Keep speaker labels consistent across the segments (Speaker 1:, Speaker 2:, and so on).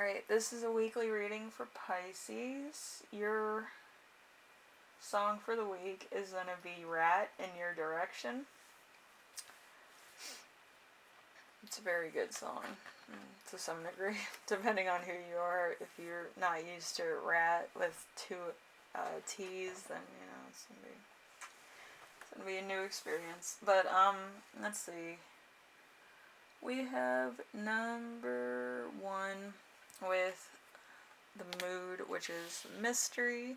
Speaker 1: Alright, this is a weekly reading for Pisces. Your song for the week is going to be Ratt-In Your Direction. It's a very good song, to some degree, depending on who you are. If you're not used to rat with two T's, then, you know, it's going to be a new experience. But, let's see. We have number 1 with the mood, which is mystery.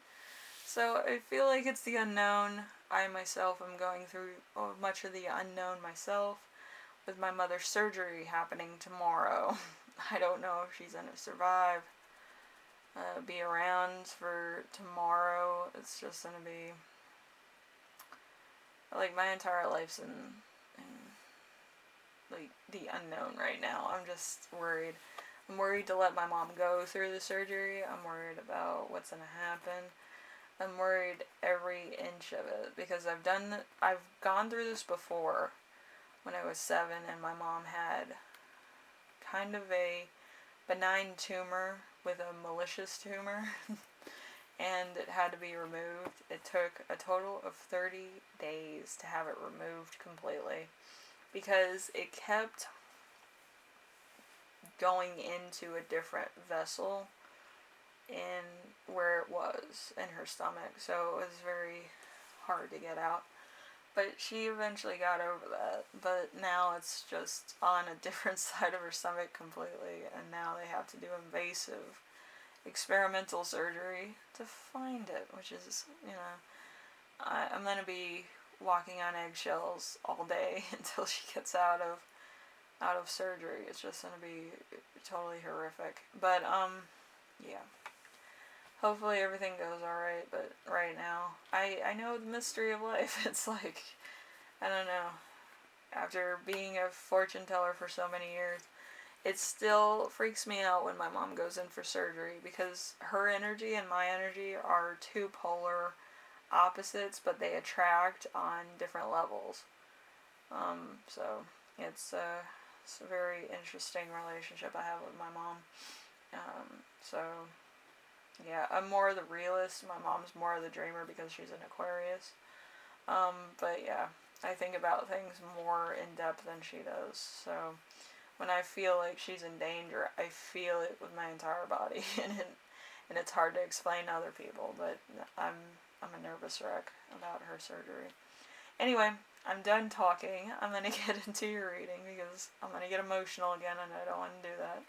Speaker 1: So I feel like it's the unknown. I myself am going through much of the unknown myself, with my mother's surgery happening tomorrow. I don't know if she's going to survive, be around for tomorrow. It's just going to be, like, my entire life's in like, the unknown right now. I'm just worried. I'm worried to let my mom go through the surgery. I'm worried about what's going to happen. I'm worried every inch of it, because I've gone through this before when I was 7, and my mom had kind of a benign tumor with a malicious tumor, and it had to be removed. It took a total of 30 days to have it removed completely, because it kept going into a different vessel in where it was in her stomach, so it was very hard to get out. But she eventually got over that, but now it's just on a different side of her stomach completely, and now they have to do invasive experimental surgery to find it, which is, you know, I'm going to be walking on eggshells all day until she gets out of surgery. It's just going to be totally horrific. But, yeah. Hopefully everything goes alright, but right now, I know the mystery of life. It's like, I don't know, after being a fortune teller for so many years, it still freaks me out when my mom goes in for surgery, because her energy and my energy are two polar opposites, but they attract on different levels. So it's a very interesting relationship I have with my mom. So yeah, I'm more of the realist. My mom's more of the dreamer because she's an Aquarius. But yeah, I think about things more in depth than she does. So when I feel like she's in danger, I feel it with my entire body, and it's hard to explain to other people. But I'm a nervous wreck about her surgery. Anyway, I'm done talking. I'm gonna get into your reading because I'm gonna get emotional again, and I don't want to do that.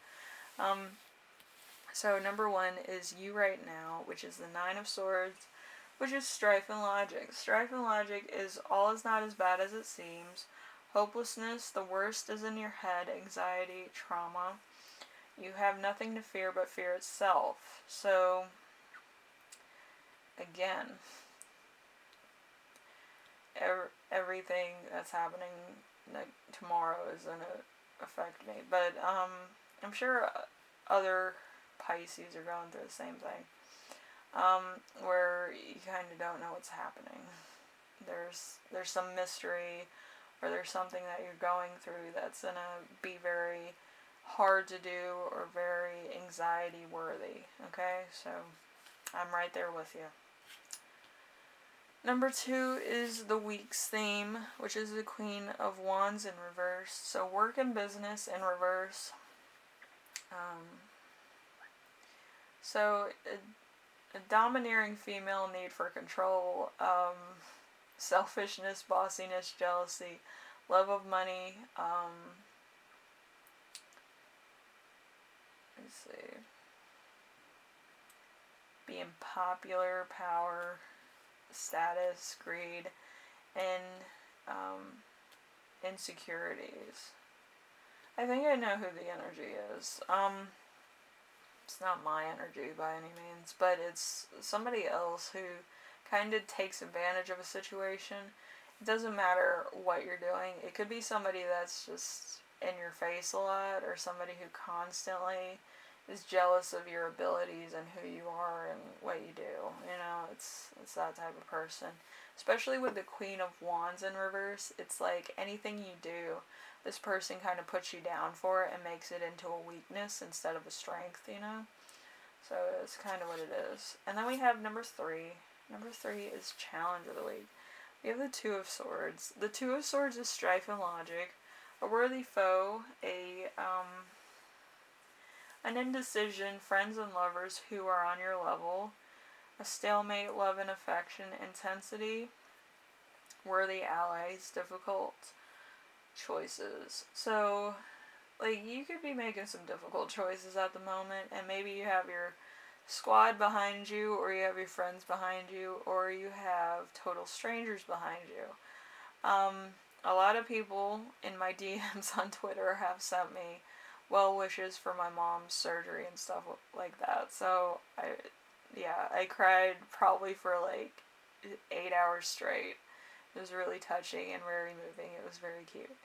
Speaker 1: So number 1 is You Right Now, which is the 9 of Swords, which is strife and logic. Strife and logic is all is not as bad as it seems. Hopelessness, the worst is in your head, anxiety, trauma. You have nothing to fear but fear itself. So, again, everything that's happening tomorrow is going to affect me. But I'm sure other Pisces are going through the same thing, where you kind of don't know what's happening. There's some mystery, or there's something that you're going through that's going to be very hard to do or very anxiety worthy. Okay, so I'm right there with you. Number 2 is the week's theme, which is the Queen of Wands in reverse. So work and business in reverse. So a domineering female need for control, selfishness, bossiness, jealousy, love of money, let's see, being popular, power, status, greed, and insecurities. I think I know who the energy is. It's not my energy by any means, but it's somebody else who kind of takes advantage of a situation. It doesn't matter what you're doing. It could be somebody that's just in your face a lot, or somebody who constantly is jealous of your abilities and who you are and what you do. You know, it's that type of person. Especially with the Queen of Wands in reverse, it's like anything you do, this person kind of puts you down for it and makes it into a weakness instead of a strength, you know? So it's kind of what it is. And then we have number 3. Number 3 is challenge of the week. We have the Two of Swords. The Two of Swords is strife and logic. A worthy foe, an indecision, friends and lovers who are on your level, a stalemate, love and affection, intensity, worthy allies, difficult choices. So, like, you could be making some difficult choices at the moment, and maybe you have your squad behind you, or you have your friends behind you, or you have total strangers behind you. A lot of people in my DMs on Twitter have sent me well wishes for my mom's surgery and stuff like that. So I cried probably for like 8 hours straight. It was really touching and very moving. It was very cute.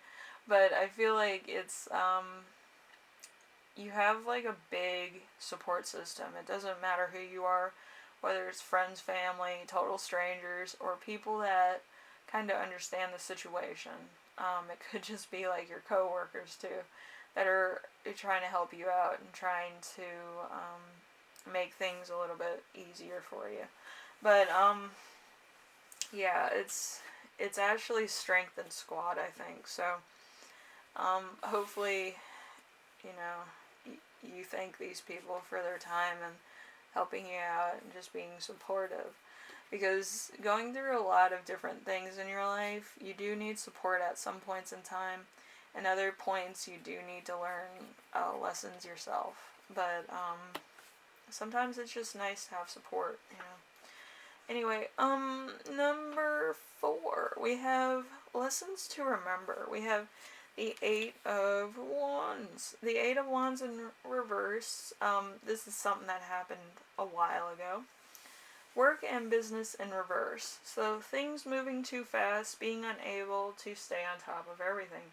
Speaker 1: But I feel like it's you have like a big support system. It doesn't matter who you are, whether it's friends, family, total strangers, or people that kind of understand the situation. It could just be like your coworkers too, that are trying to help you out and trying to make things a little bit easier for you. But yeah, it's actually strength and squad, I think. So hopefully, you know, you thank these people for their time and helping you out and just being supportive. Because going through a lot of different things in your life, you do need support at some points in time. And other points, you do need to learn lessons yourself. But sometimes it's just nice to have support, you know. Anyway, number 4, we have lessons to remember. We have the 8 of Wands. The 8 of Wands in reverse. This is something that happened a while ago. Work and business in reverse. So things moving too fast, being unable to stay on top of everything.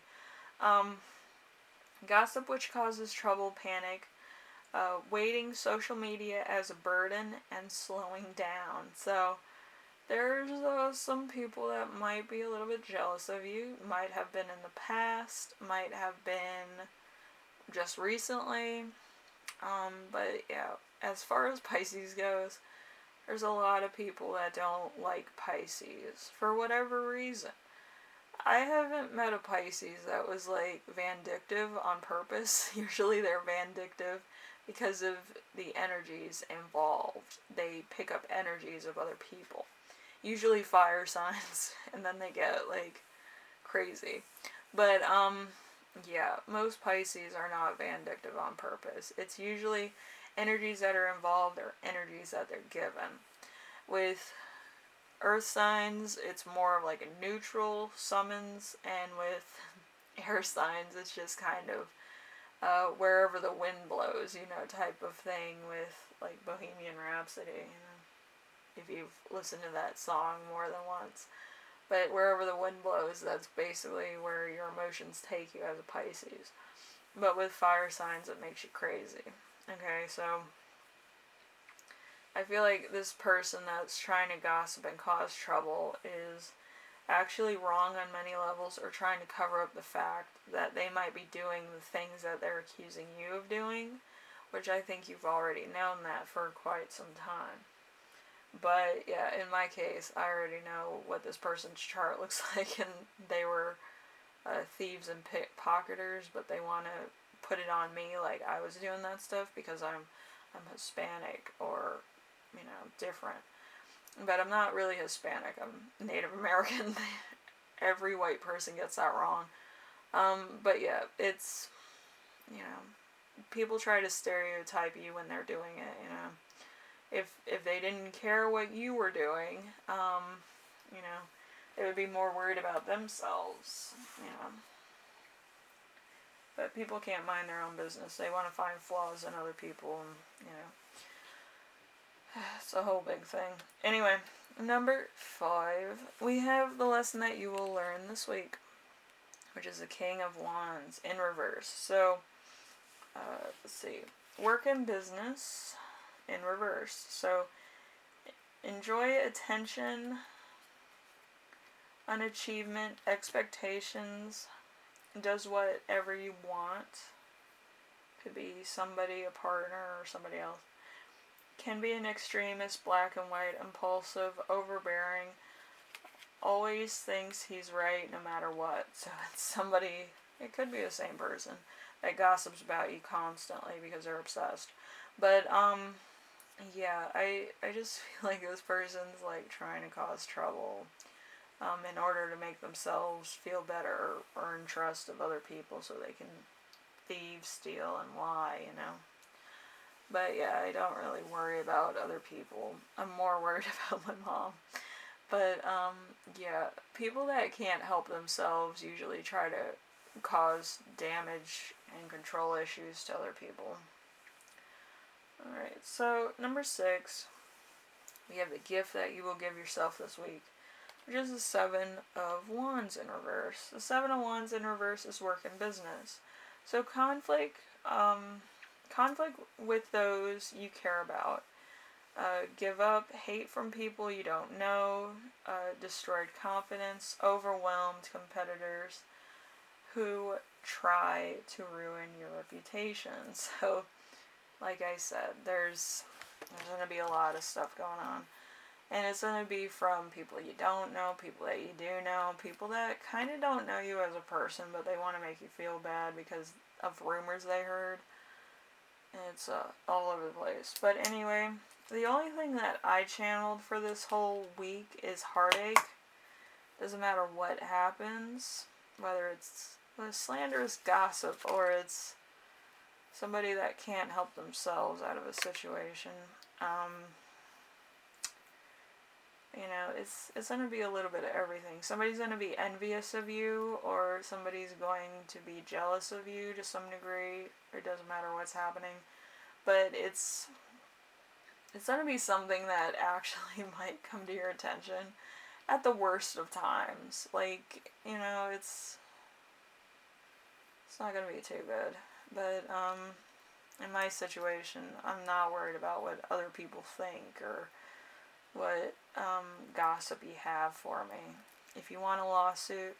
Speaker 1: Gossip which causes trouble, panic, weighting social media as a burden, and slowing down. So there's some people that might be a little bit jealous of you, might have been in the past, might have been just recently. But yeah, as far as Pisces goes, there's a lot of people that don't like Pisces for whatever reason. I haven't met a Pisces that was like vindictive on purpose. Usually they're vindictive because of the energies involved. They pick up energies of other people. Usually fire signs, and then they get like crazy. But yeah, most Pisces are not vindictive on purpose. It's usually energies that are involved or energies that they're given. With earth signs, it's more of like a neutral summons, and with air signs, it's just kind of wherever the wind blows, you know, type of thing, with like Bohemian Rhapsody, you know, if you've listened to that song more than once. But wherever the wind blows, that's basically where your emotions take you as a Pisces. But with fire signs, it makes you crazy. Okay, so I feel like this person that's trying to gossip and cause trouble is actually wrong on many levels, or trying to cover up the fact that they might be doing the things that they're accusing you of doing, which I think you've already known that for quite some time. But yeah, in my case, I already know what this person's chart looks like, and they were thieves and pickpocketers, but they want to put it on me like I was doing that stuff because I'm Hispanic, or, you know, different. But I'm not really Hispanic. I'm Native American. Every white person gets that wrong. But yeah, it's, you know, people try to stereotype you when they're doing it, you know. If they didn't care what you were doing, you know, they would be more worried about themselves, you know. But people can't mind their own business. They want to find flaws in other people, and, you know, it's a whole big thing. Anyway, number 5, we have the lesson that you will learn this week, which is the King of Wands in reverse. So, let's see. Work and business in reverse. So, enjoy attention, unachievement, expectations, does whatever you want. Could be somebody, a partner, or somebody else. Can be an extremist, black and white, impulsive, overbearing, always thinks he's right no matter what. So it's somebody, it could be the same person, that gossips about you constantly because they're obsessed. But, yeah, I just feel like this person's, like, trying to cause trouble, in order to make themselves feel better or earn trust of other people so they can thieve, steal, and lie, you know. But yeah, I don't really worry about other people. I'm more worried about my mom. But, yeah, people that can't help themselves usually try to cause damage and control issues to other people. Alright, so number 6, we have the gift that you will give yourself this week, which is the 7 of Wands in reverse. The 7 of Wands in reverse is work and business. So conflict with those you care about. Give up, hate from people you don't know, destroyed confidence, overwhelmed competitors who try to ruin your reputation. So, like I said, there's going to be a lot of stuff going on. And it's going to be from people you don't know, people that you do know, people that kind of don't know you as a person, but they want to make you feel bad because of rumors they heard. And it's all over the place. But anyway, the only thing that I channeled for this whole week is heartache. Doesn't matter what happens, whether it's slanderous gossip or it's somebody that can't help themselves out of a situation. You know, it's going to be a little bit of everything. Somebody's going to be envious of you, or somebody's going to be jealous of you to some degree. It doesn't matter what's happening. But it's going to be something that actually might come to your attention at the worst of times. Like, you know, it's not going to be too good. But, in my situation, I'm not worried about what other people think or what gossip you have for me. If you want a lawsuit,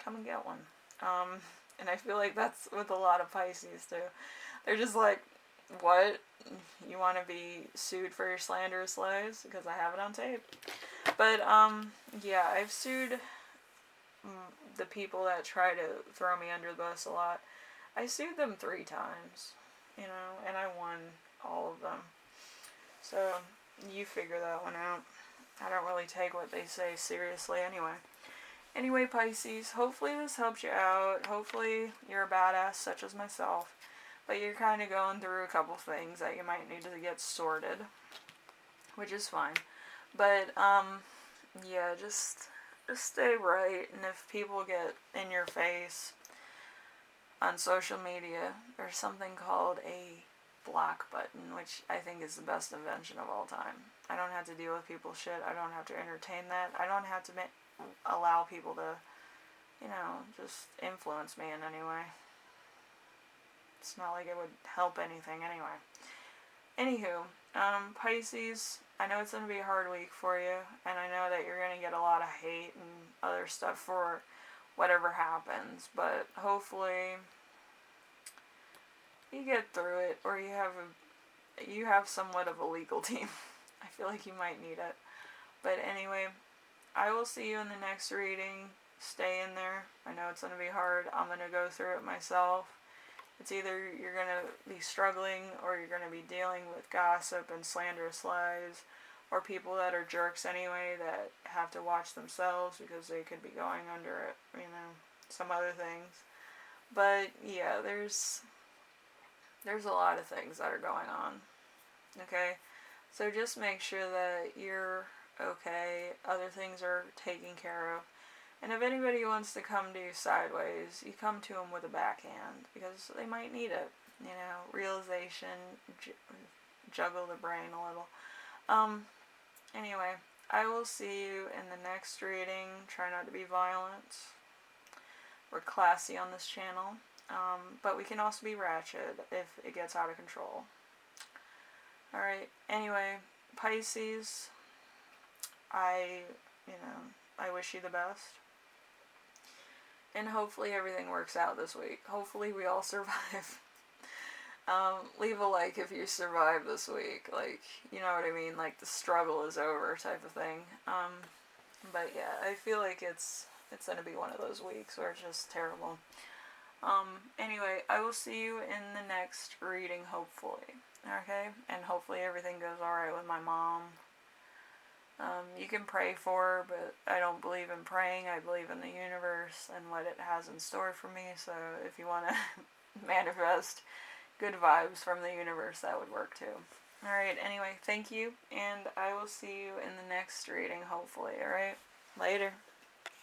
Speaker 1: come and get one. And I feel like that's with a lot of Pisces too. They're just like, what? You want to be sued for your slanderous lies? Because I have it on tape. But, yeah, I've sued the people that try to throw me under the bus a lot. I sued them 3 times, you know, and I won all of them. So, you figure that one out. I don't really take what they say seriously anyway. Anyway, Pisces, hopefully this helps you out. Hopefully you're a badass such as myself. But you're kind of going through a couple things that you might need to get sorted, which is fine. But, yeah, just stay right. And if people get in your face on social media, there's something called a block button, which I think is the best invention of all time. I don't have to deal with people's shit. I don't have to entertain that. I don't have to allow people to, you know, just influence me in any way. It's not like it would help anything anyway. Anywho, Pisces, I know it's going to be a hard week for you, and I know that you're going to get a lot of hate and other stuff for whatever happens, but hopefully you get through it, or you have somewhat of a legal team. I feel like you might need it. But anyway, I will see you in the next reading. Stay in there. I know it's going to be hard. I'm going to go through it myself. It's either you're going to be struggling, or you're going to be dealing with gossip and slanderous lies, or people that are jerks anyway that have to watch themselves because they could be going under it, you know, some other things. But yeah, there's a lot of things that are going on. Okay? So just make sure that you're okay, other things are taken care of. And if anybody wants to come to you sideways, you come to them with a backhand, because they might need it. You know, realization, juggle the brain a little. Anyway, I will see you in the next reading. Try not to be violent. We're classy on this channel. But we can also be ratchet if it gets out of control. Alright, anyway, Pisces, I wish you the best. And hopefully everything works out this week. Hopefully we all survive. Leave a like if you survive this week. Like, you know what I mean? Like, the struggle is over type of thing. But yeah, I feel like it's gonna be one of those weeks where it's just terrible. Anyway, I will see you in the next reading, hopefully. Okay? And hopefully everything goes alright with my mom. You can pray for her, but I don't believe in praying. I believe in the universe and what it has in store for me. So if you want to manifest good vibes from the universe, that would work too. Alright, anyway, thank you, and I will see you in the next reading, hopefully, alright? Later.